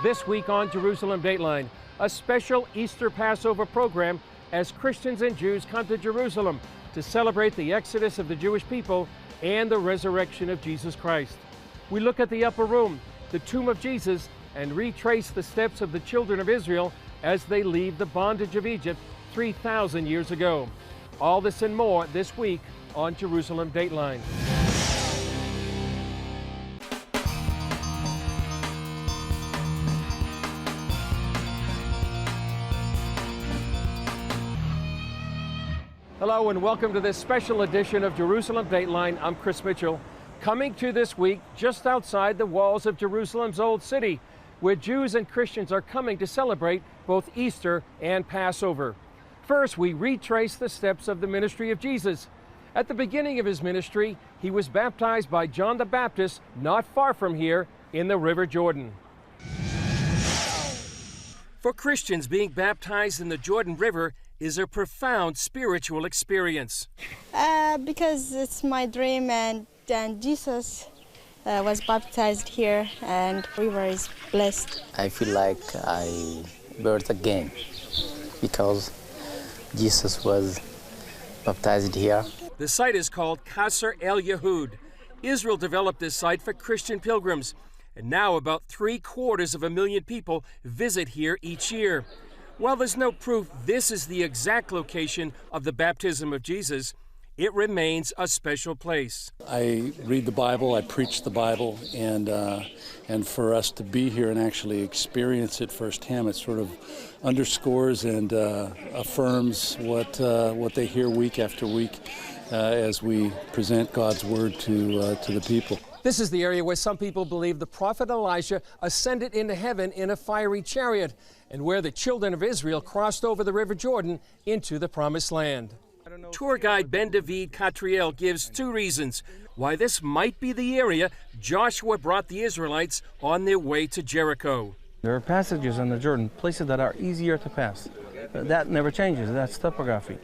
This week on Jerusalem Dateline, a special Easter Passover program as Christians and Jews come to Jerusalem to celebrate the exodus of the Jewish people and the resurrection of Jesus Christ. We look at the upper room, the tomb of Jesus, and retrace the steps of the children of Israel as they leave the bondage of Egypt 3,000 years ago. All this and more this week on Jerusalem Dateline. Hello and welcome to this special edition of Jerusalem Dateline. I'm Chris Mitchell, coming to this week just outside the walls of Jerusalem's Old City, where Jews and Christians are coming to celebrate both Easter and Passover. First, we retrace the steps of the ministry of Jesus. At the beginning of his ministry, he was baptized by John the Baptist not far from here in the River Jordan. For Christians, being baptized in the Jordan River is a profound spiritual experience. Because it's my dream, and Jesus was baptized here, and river is blessed. I feel like I birthed again because Jesus was baptized here. The site is called Qasr El Yehud. Israel developed this site for Christian pilgrims, and now about 750,000 people visit here each year. While there's no proof this is the exact location of the baptism of Jesus, it remains a special place. I read the Bible, I preach the Bible, and for us to be here and actually experience it firsthand, it sort of underscores and affirms what they hear week after week as we present God's Word to the people. This is the area where some people believe the prophet Elijah ascended into heaven in a fiery chariot, and where the children of Israel crossed over the River Jordan into the Promised Land. Tour guide Ben David Catriel gives two reasons why this might be the area Joshua brought the Israelites on their way to Jericho. There are passages in the Jordan, places that are easier to pass. That never changes, that's topography.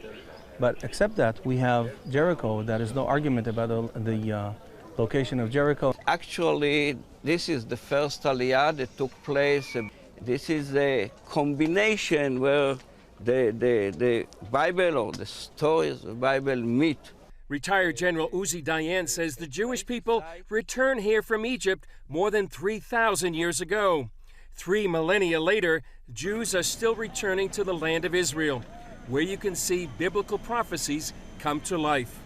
But except that, we have Jericho. There is no argument about the location of Jericho. Actually, this is the first Aliyah that took place. This is a combination where the Bible or the stories of the Bible meet. Retired General Uzi Dayan says the Jewish people returned here from Egypt more than 3,000 years ago. 3 millennia later, Jews are still returning to the land of Israel, where you can see biblical prophecies come to life.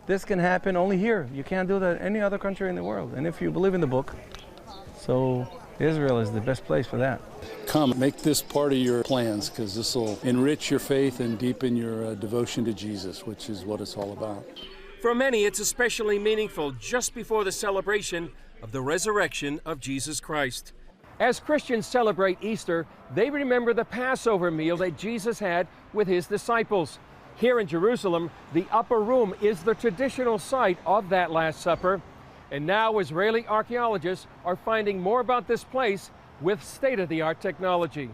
This can happen only here. You can't do that in any other country in the world. And if you believe in the book, so Israel is the best place for that. Come, make this part of your plans, because this will enrich your faith and deepen your devotion to Jesus, which is what it's all about. For many, it's especially meaningful just before the celebration of the resurrection of Jesus Christ. As Christians celebrate Easter, they remember the Passover meal that Jesus had with his disciples. Here in Jerusalem, the upper room is the traditional site of that Last Supper. And now Israeli archaeologists are finding more about this place with state-of-the-art technology.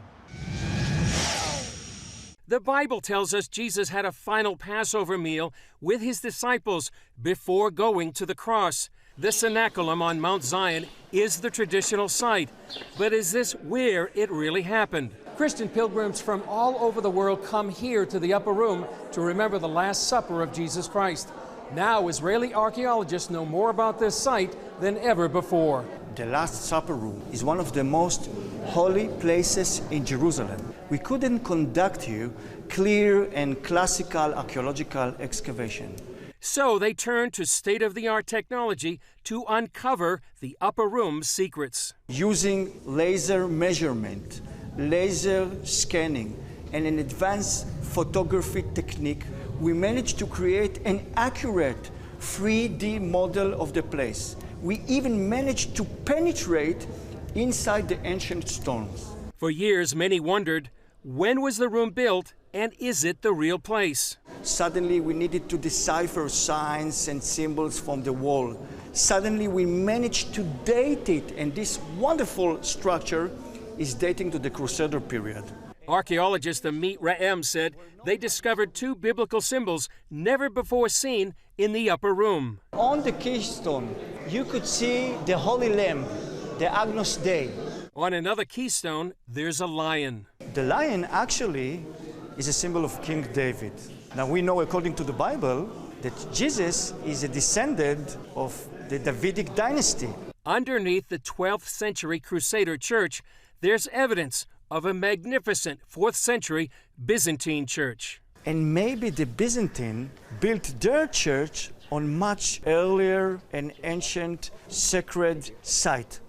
The Bible tells us Jesus had a final Passover meal with his disciples before going to the cross. The Cenaculum on Mount Zion is the traditional site, but is this where it really happened? Christian pilgrims from all over the world come here to the upper room to remember the Last Supper of Jesus Christ. Now Israeli archaeologists know more about this site than ever before. The Last Supper room is one of the most holy places in Jerusalem. We couldn't conduct here clear and classical archaeological excavation. So they turned to state-of-the-art technology to uncover the upper room's secrets. Using laser measurement, laser scanning, and an advanced photography technique, we managed to create an accurate 3D model of the place. We even managed to penetrate inside the ancient stones. For years, many wondered, when was the room built, and is it the real place? Suddenly, we needed to decipher signs and symbols from the wall. Suddenly, we managed to date it, and this wonderful structure is dating to the Crusader period. Archaeologist Amit Raem said they discovered 2 biblical symbols never before seen in the upper room. On the keystone, you could see the Holy Lamb, the Agnus Dei. On another keystone, there's a lion. The lion actually is a symbol of King David. Now we know, according to the Bible, that Jesus is a descendant of the Davidic dynasty. Underneath the 12th century Crusader church, there's evidence of a magnificent 4th century Byzantine church. And maybe the Byzantine built their church on much earlier and ancient sacred site.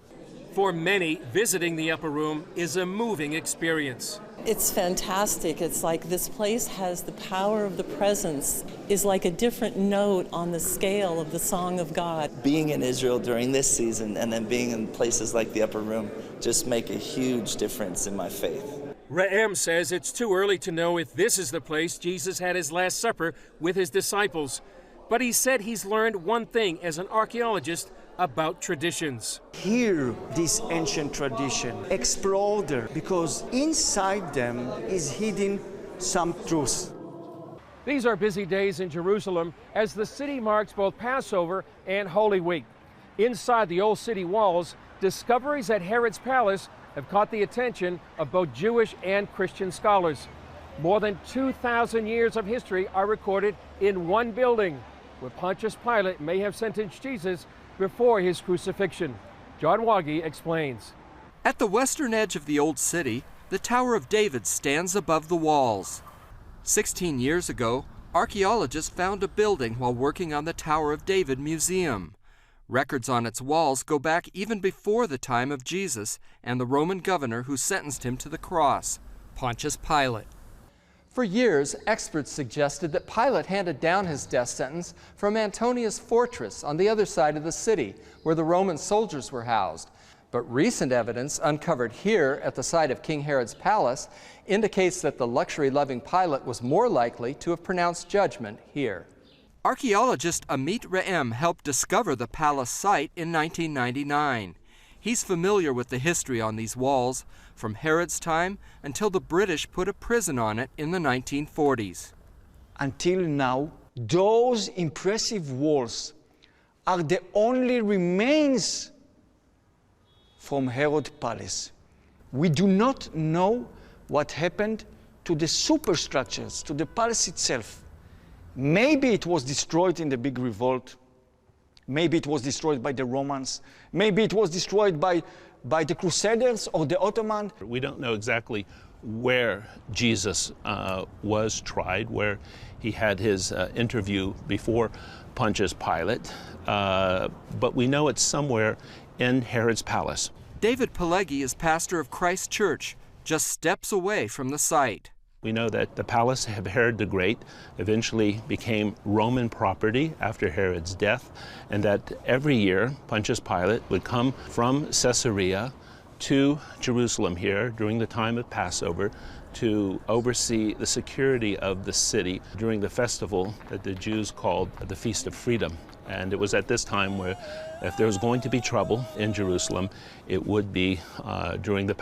For many, visiting the upper room is a moving experience. It's fantastic. It's like this place has the power of the presence, is like a different note on the scale of the song of God. Being in Israel during this season and then being in places like the upper room just make a huge difference in my faith. Re'em says it's too early to know if this is the place Jesus had his Last Supper with his disciples. But he said he's learned one thing as an archaeologist about traditions. Hear this ancient tradition, explore them, because inside them is hidden some truth. These are busy days in Jerusalem as the city marks both Passover and Holy Week. Inside the old city walls, discoveries at Herod's palace have caught the attention of both Jewish and Christian scholars. More than 2,000 years of history are recorded in one building, where Pontius Pilate may have sentenced Jesus before his crucifixion. John Wagi explains. At the western edge of the old city, the Tower of David stands above the walls. 16 years ago, archaeologists found a building while working on the Tower of David Museum. Records on its walls go back even before the time of Jesus and the Roman governor who sentenced him to the cross, Pontius Pilate. For years, experts suggested that Pilate handed down his death sentence from Antonia's fortress on the other side of the city, where the Roman soldiers were housed. But recent evidence uncovered here at the site of King Herod's palace indicates that the luxury-loving Pilate was more likely to have pronounced judgment here. Archaeologist Amit Re'em helped discover the palace site in 1999. He's familiar with the history on these walls, from Herod's time until the British put a prison on it in the 1940s. Until now, those impressive walls are the only remains from Herod's palace. We do not know what happened to the superstructures, to the palace itself. Maybe it was destroyed in the big revolt. Maybe it was destroyed by the Romans. Maybe it was destroyed by the Crusaders or the Ottoman. We don't know exactly where Jesus was tried, where he had his interview before Pontius Pilate, but we know it's somewhere in Herod's palace. David Pileggi is pastor of Christ Church, just steps away from the site. We know that the palace of Herod the Great eventually became Roman property after Herod's death, and that every year Pontius Pilate would come from Caesarea to Jerusalem here during the time of Passover to oversee the security of the city during the festival that the Jews called the Feast of Freedom. And it was at this time where if there was going to be trouble in Jerusalem, it would be during the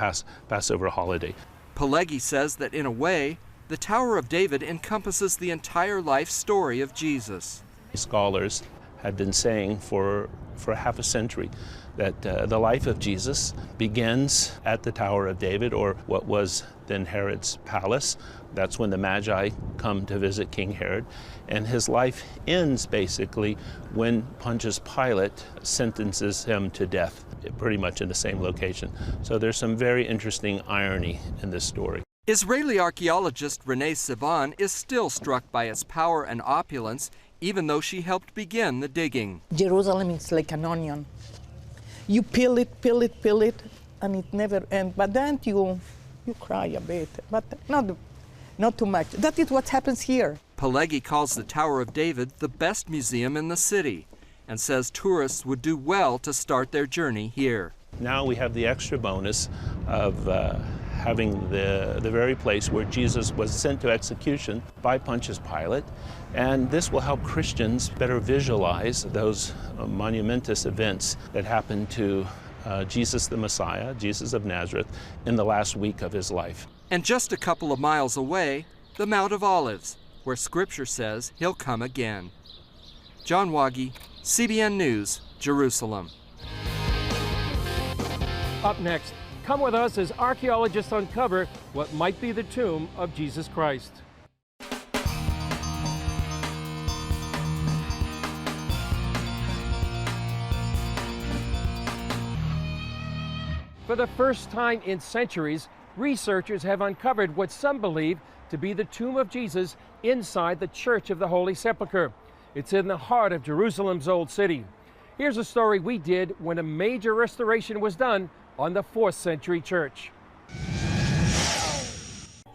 Passover holiday. Pileggi says that in a way, the Tower of David encompasses the entire life story of Jesus. Scholars have been saying for half a century that the life of Jesus begins at the Tower of David, or what was then Herod's palace. That's when the Magi come to visit King Herod. And his life ends basically when Pontius Pilate sentences him to death, pretty much in the same location. So there's some very interesting irony in this story. Israeli archaeologist Renee Sivan is still struck by its power and opulence, even though she helped begin the digging. Jerusalem is like an onion. You peel it, and it never ends. But then you cry a bit, but not too much. That is what happens here. Pileggi calls the Tower of David the best museum in the city and says tourists would do well to start their journey here. Now we have the extra bonus of having the very place where Jesus was sent to execution by Pontius Pilate, and this will help Christians better visualize those monumentous events that happened to Jesus the Messiah, Jesus of Nazareth, in the last week of his life. And just a couple of miles away, the Mount of Olives, where Scripture says he'll come again. John Wagi, CBN News, Jerusalem. Up next, Come with us as archaeologists uncover what might be the tomb of Jesus Christ. For the first time in centuries, researchers have uncovered what some believe to be the tomb of Jesus inside the Church of the Holy Sepulchre. It's in the heart of Jerusalem's Old City. Here's a story we did when a major restoration was done on the 4th century church.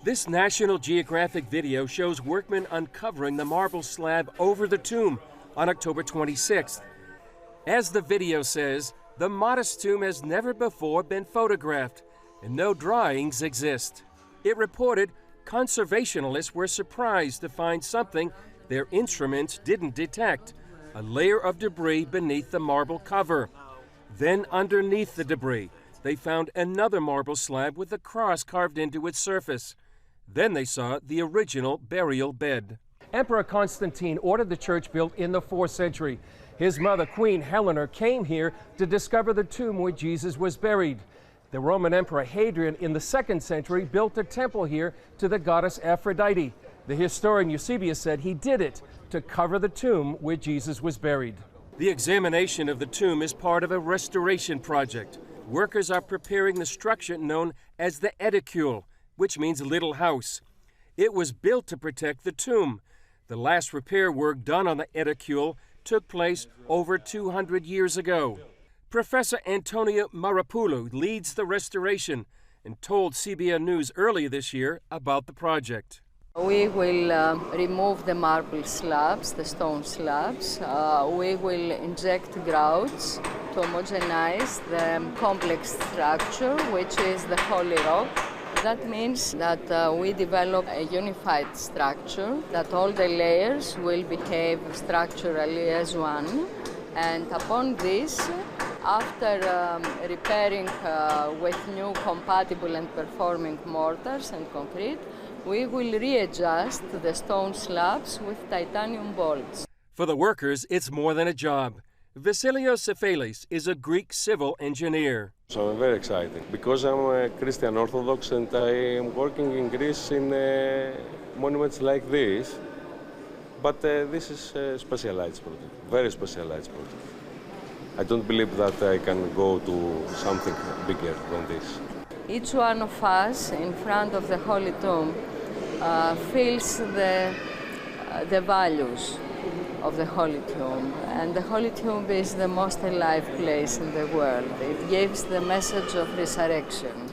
This National Geographic video shows workmen uncovering the marble slab over the tomb on October 26th. As the video says, the modest tomb has never before been photographed, and no drawings exist. It reported conservationists were surprised to find something their instruments didn't detect, a layer of debris beneath the marble cover. Then underneath the debris, they found another marble slab with a cross carved into its surface. Then they saw the original burial bed. Emperor Constantine ordered the church built in the 4th century. His mother, Queen Helena, came here to discover the tomb where Jesus was buried. The Roman Emperor Hadrian in the 2nd century built a temple here to the goddess Aphrodite. The historian Eusebius said he did it to cover the tomb where Jesus was buried. The examination of the tomb is part of a restoration project. Workers are preparing the structure known as the edicule, which means little house. It was built to protect the tomb. The last repair work done on the edicule took place over 200 years ago. Professor Antonio Marapoulou leads the restoration and told CBN News earlier this year about the project. We will remove the marble slabs, the stone slabs. We will inject grouts to homogenize the complex structure, which is the holy rock. That means that we develop a unified structure, that all the layers will behave structurally as one. And upon this, after repairing with new compatible and performing mortars and concrete, we will readjust the stone slabs with titanium bolts. For the workers, it's more than a job. Vasilios Sefelis is a Greek civil engineer. So I'm very excited because I'm a Christian Orthodox and I am working in Greece in monuments like this. But this is a specialized project, very specialized project. I don't believe that I can go to something bigger than this. Each one of us in front of the Holy Tomb feels the values of the Holy Tomb. And the Holy Tomb is the most alive place in the world. It gives the message of resurrection.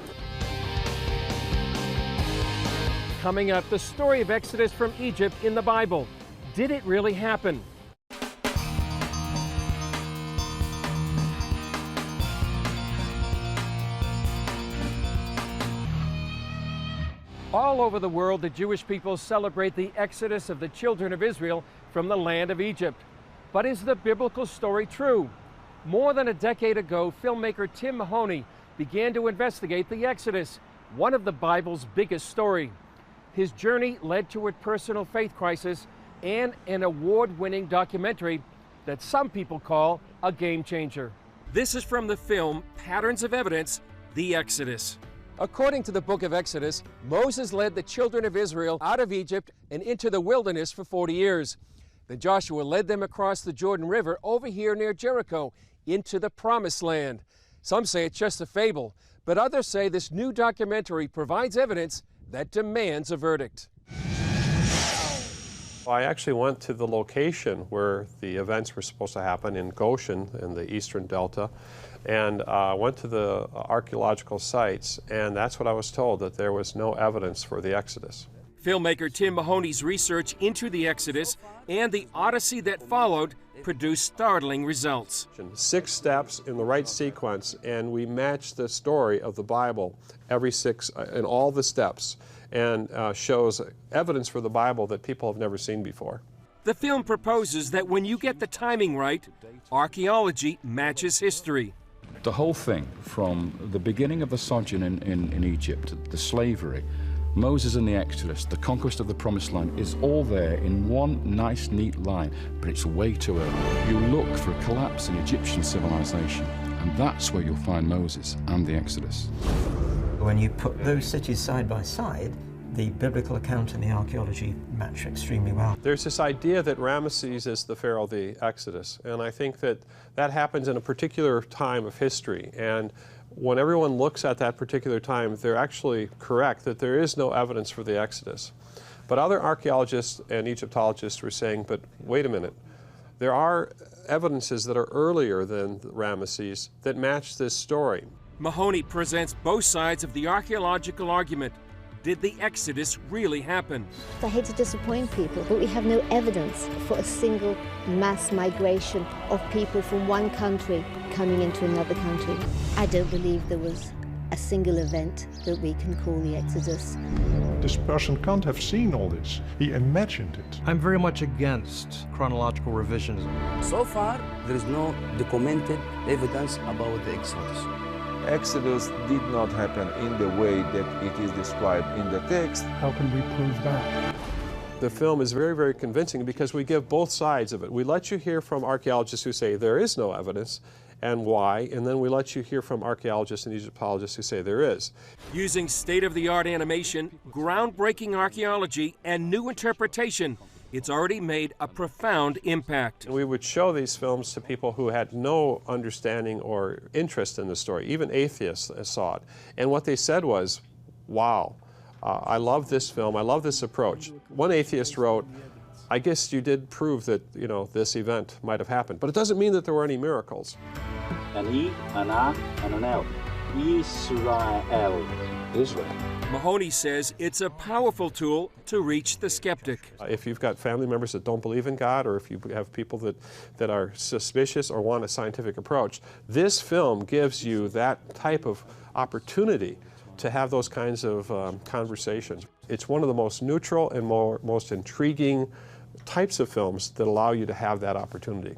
Coming up, the story of Exodus from Egypt in the Bible. Did it really happen? All over the world, the Jewish people celebrate the exodus of the children of Israel from the land of Egypt. But is the biblical story true? More than a decade ago, filmmaker Tim Mahoney began to investigate the Exodus, one of the Bible's biggest stories. His journey led to a personal faith crisis and an award-winning documentary that some people call a game changer. This is from the film Patterns of Evidence, The Exodus. According to the book of Exodus, Moses led the children of Israel out of Egypt and into the wilderness for 40 years. Then Joshua led them across the Jordan River over here near Jericho into the Promised Land. Some say it's just a fable, but others say this new documentary provides evidence that demands a verdict. I actually went to the location where the events were supposed to happen in Goshen in the eastern delta, and went to the archaeological sites, and that's what I was told, that there was no evidence for the Exodus. Filmmaker Tim Mahoney's research into the Exodus and the Odyssey that followed produced startling results. 6 steps in the right sequence, and we matched the story of the Bible every 6 in all the steps, and shows evidence for the Bible that people have never seen before. The film proposes that when you get the timing right, archaeology matches history. The whole thing, from the beginning of the sojourn in Egypt, the slavery, Moses and the Exodus, the conquest of the Promised Land, is all there in one nice, neat line, but it's way too early. You look for a collapse in Egyptian civilization, And that's where you'll find Moses and the Exodus. When you put those cities side by side, the biblical account and the archaeology match extremely well. There's this idea that Ramesses is the pharaoh of the Exodus, and I think that that happens in a particular time of history. And when everyone looks at that particular time, they're actually correct that there is no evidence for the Exodus. But other archaeologists and Egyptologists were saying, but wait a minute, there are evidences that are earlier than Ramesses that match this story. Mahoney presents both sides of the archaeological argument. Did the Exodus really happen? I hate to disappoint people, but we have no evidence for a single mass migration of people from one country coming into another country. I don't believe there was a single event that we can call the Exodus. This person can't have seen all this. He imagined it. I'm very much against chronological revisionism. So far, there is no documented evidence about the Exodus. Exodus did not happen in the way that it is described in the text. How can we prove that? The film is very, very convincing because we give both sides of it. We let you hear from archaeologists who say there is no evidence and why, and then we let you hear from archaeologists and Egyptologists who say there is. Using state-of-the-art animation, groundbreaking archaeology, and new interpretation, it's already made a profound impact. We would show these films to people who had no understanding or interest in the story. Even atheists saw it. And what they said was, wow, I love this film, I love this approach. One atheist wrote, I guess you did prove that, this event might have happened, but it doesn't mean that there were any miracles. An E, an A, and an L. Israel. Israel. Mahoney says it's a powerful tool to reach the skeptic. If you've got family members that don't believe in God, or if you have people that are suspicious or want a scientific approach, this film gives you that type of opportunity to have those kinds of conversations. It's one of the most neutral and most intriguing types of films that allow you to have that opportunity.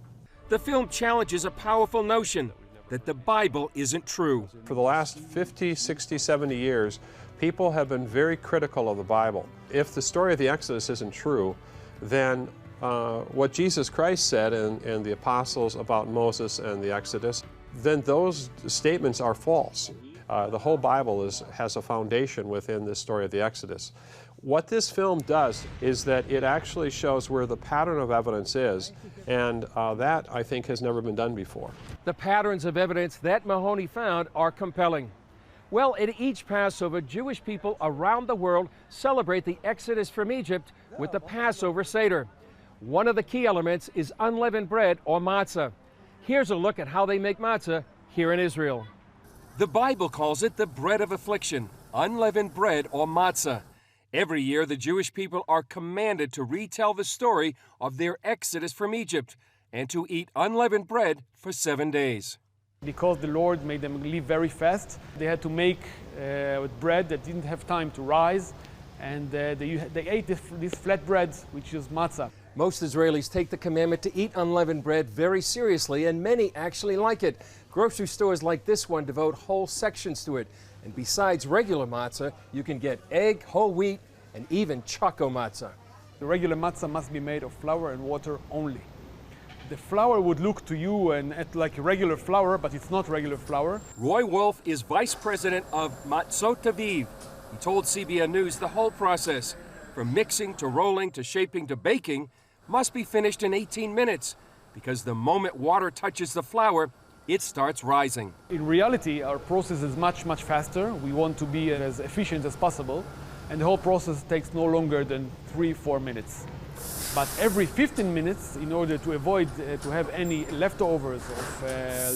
The film challenges a powerful notion that the Bible isn't true. For the last 50, 60, 70 years, people have been very critical of the Bible. If the story of the Exodus isn't true, then what Jesus Christ said and the apostles about Moses and the Exodus, then those statements are false. The whole Bible has a foundation within this story of the Exodus. What this film does is that it actually shows where the pattern of evidence is, and that, I think, has never been done before. The patterns of evidence that Mahoney found are compelling. Well, at each Passover, Jewish people around the world celebrate the Exodus from Egypt with the Passover Seder. One of the key elements is unleavened bread, or matzah. Here's a look at how they make matzah here in Israel. The Bible calls it the bread of affliction, unleavened bread, or matzah. Every year, the Jewish people are commanded to retell the story of their exodus from Egypt and to eat unleavened bread for 7 days. Because the Lord made them live very fast, they had to make bread that didn't have time to rise, and they ate this flat bread, which is matzah. Most Israelis take the commandment to eat unleavened bread very seriously, and many actually like it. Grocery stores like this one devote whole sections to it. And besides regular matzah, you can get egg, whole wheat, and even choco matzah. The regular matzah must be made of flour and water only. The flour would look to you like regular flour, but it's not regular flour. Roy Wolf is vice president of Matzot Aviv. He told CBN News the whole process, from mixing to rolling to shaping to baking, must be finished in 18 minutes, because the moment water touches the flour, it starts rising. In reality, our process is much, much faster. We want to be as efficient as possible, and the whole process takes no longer than 3-4 minutes. But every 15 minutes, in order to avoid to have any leftovers of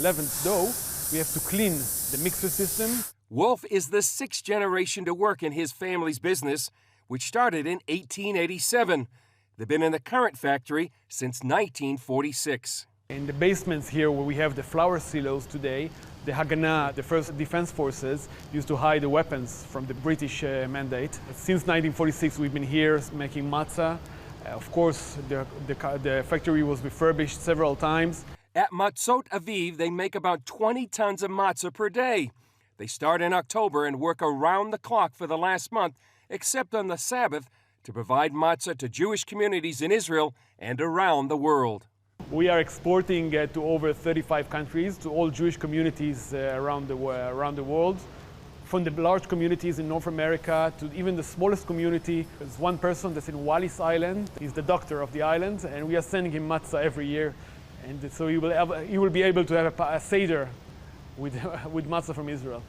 leavened dough, we have to clean the mixer system. Wolf is the 6th generation to work in his family's business, which started in 1887. They've been in the current factory since 1946. In the basements here where we have the flour silos today, the Haganah, the first defense forces, used to hide the weapons from the British mandate. Since 1946 we've been here making matzah. Of course, the factory was refurbished several times. At Matzot Aviv, they make about 20 tons of matzah per day. They start in October and work around the clock for the last month, except on the Sabbath, to provide matzah to Jewish communities in Israel and around the world. We are exporting to over 35 countries, to all Jewish communities around the world. From the large communities in North America to even the smallest community. There's one person that's in Wallis Island. He's the doctor of the island, and we are sending him matzah every year. And so he will be able to have a Seder with matzah from Israel.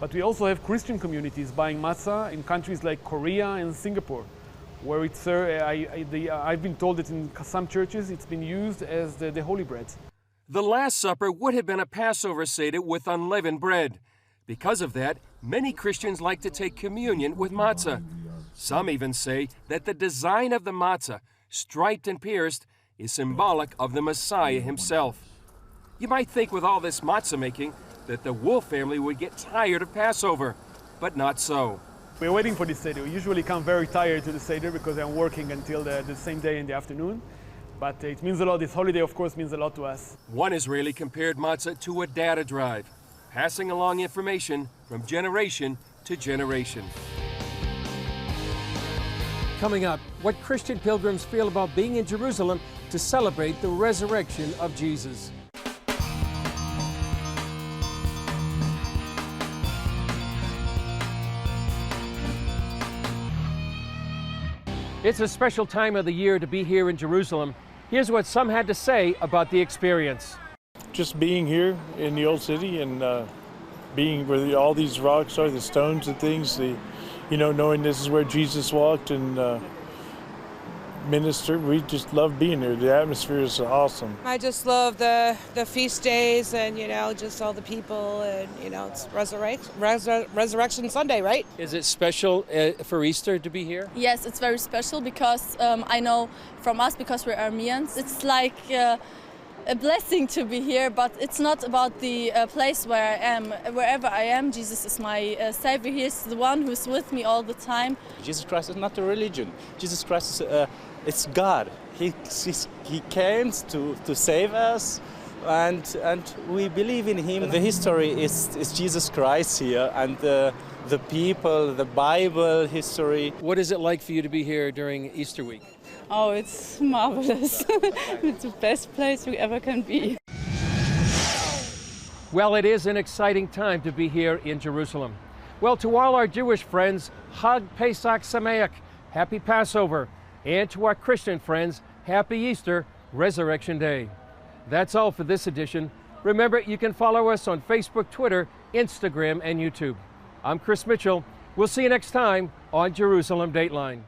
But we also have Christian communities buying matzah in countries like Korea and Singapore, where it's, I've been told that in some churches it's been used as the holy bread. The Last Supper would have been a Passover Seder with unleavened bread. Because of that, many Christians like to take communion with matzah. Some even say that the design of the matzah, striped and pierced, is symbolic of the Messiah himself. You might think with all this matzah making that the Wolf family would get tired of Passover, but not so. We're waiting for this Seder. We usually come very tired to the Seder because I'm working until the same day in the afternoon. But it means a lot. This holiday, of course, means a lot to us. One Israeli compared matzah to a data drive, passing along information from generation to generation. Coming up, what Christian pilgrims feel about being in Jerusalem to celebrate the resurrection of Jesus. It's a special time of the year to be here in Jerusalem. Here's what some had to say about the experience. Just being here in the old city and being where all these rocks are, the stones and things, knowing this is where Jesus walked and ministered. We just love being here. The atmosphere is awesome. I just love the feast days and, just all the people and, it's Resurrection Sunday, right? Is it special for Easter to be here? Yes, it's very special because I know from us, because we're Armenians, it's like a blessing to be here, but it's not about the place where I am. Wherever I am, Jesus is my Savior. He is the one who's with me all the time. Jesus Christ is not a religion. Jesus Christ is it's God. He came to save us, and we believe in Him. The history is Jesus Christ here, and the people, the Bible history. What is it like for you to be here during Easter week? Oh, it's marvelous. It's the best place you ever can be. Well, it is an exciting time to be here in Jerusalem. Well, to all our Jewish friends, Chag Pesach Sameach, Happy Passover. And to our Christian friends, Happy Easter, Resurrection Day. That's all for this edition. Remember, you can follow us on Facebook, Twitter, Instagram, and YouTube. I'm Chris Mitchell. We'll see you next time on Jerusalem Dateline.